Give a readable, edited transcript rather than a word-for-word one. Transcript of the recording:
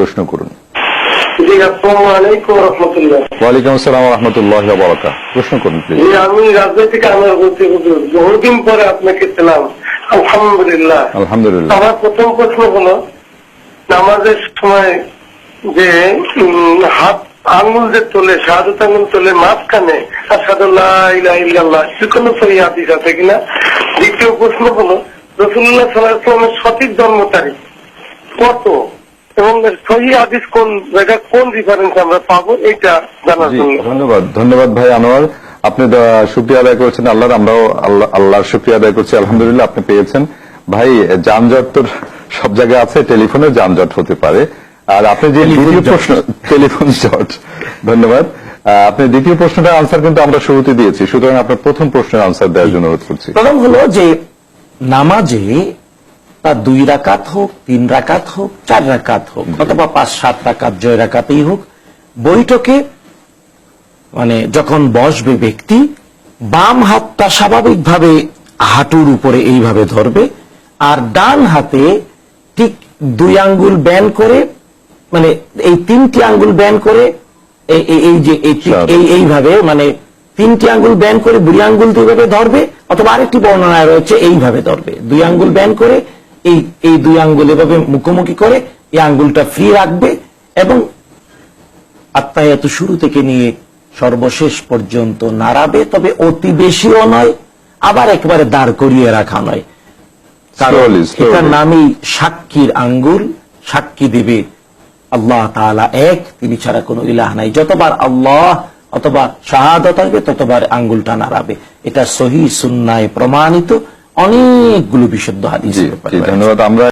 প্রশ্ন করুন। জি, আসসালামু আলাইকুম ওয়া রাহমাতুল্লাহ। ওয়ালাইকুম আসসালাম ওয়া রাহমাতুল্লাহি ওয়া বারাকাতুহু। প্রশ্ন করুন প্লিজ। জি, আমি রাজনৈতিক আমার বলতে বহুদিন পরে আপনাকে পেলাম, আলহামদুলিল্লাহ। আলহামদুলিল্লাহ। আমার প্রথম প্রশ্ন হলো, নামাজের সময় যে হাত আঙ্গুল যে তোলে, শাহাদাত আঙ্গুল তোলে মাঝখানে, আশহাদু লা ইলাহা ইল্লাল্লাহ, কোন সহিহ হাদিস আছে কিনা? দ্বিতীয় প্রশ্ন হলো, রাসূলুল্লাহ সাল্লাল্লাহু আলাইহি ওয়াসাল্লামের সঠিক জন্ম তারিখ কত এবং সহিহ হাদিস কোন জায়গা, কোন রেফারেন্স আমরা পাবো, এটা জানার জন্য। ধন্যবাদ ভাই আনোয়ার, আপনি শুকরিয়া আদায় করেছেন আল্লাহর, আমরাও আল্লাহর শুকরিয়া আদায় করছি, আলহামদুলিল্লাহ আপনি পেয়েছেন। ভাই যানজট তো সব জায়গায় আছে, টেলিফোনে যানজট হতে পারে। আর আপনি যে দ্বিতীয় প্রশ্ন, টেলিফোন জট, ধন্যবাদ। আপনি দ্বিতীয় প্রশ্নটার আনসার কিন্তু আমরা শুরুতে দিয়েছি, সুতরাং আপনার প্রথম প্রশ্নের আনসার দেওয়ার জন্য অনুরোধ করছি। প্রথম হলো যে নামাজে তা 2 রাকাত হোক, 3 রাকাত হোক, 4 রাকাত হোক, অথবা 5-7 রাকাত জয় রাকাতেই হোক, বৈঠকে মানে যখন বসবে ব্যক্তি, বাম হাতটা স্বাভাবিকভাবে হাঁটুর উপরে এইভাবে ধরবে, আর ডান হাতে ঠিক 2 আঙ্গুল ব্যান করে, মানে এই 3টি আঙ্গুল ব্যান করে, এই যে এইভাবে, মানে 3টি আঙ্গুল ব্যান করে 2 আঙ্গুল দুইভাবে ধরবে, অথবা আরেকটি বর্ণনায় রয়েছে এইভাবে ধরবে, 2 আঙ্গুল ব্যান করে এই 2 আঙ্গুল এভাবে মুখোমুখি করে এই আঙ্গুলটা ফ্রি রাখবে, এবং আত্মায়াত শুরু থেকে নিয়ে সর্বশেষ পর্যন্ত নাড়াবে, তবে অতি বেশিও নয়, আবার একবারে দাঁড় করিয়ে রাখা নয়, কারণ এটার নামই সাক্ষীর আঙ্গুল, সাক্ষী দেবে আল্লাহ তাআলা এক, তিনি ছাড়া কোনো ইলাহ নাই। যতবার আল্লাহ অথবা শাহাদাত আসবে ততবার আঙ্গুলটা নাড়াবে। এটা সহিহ সুন্নায় প্রমাণিত, অনেকগুলো বিশুদ্ধ হাদিস। ধন্যবাদ। আমরা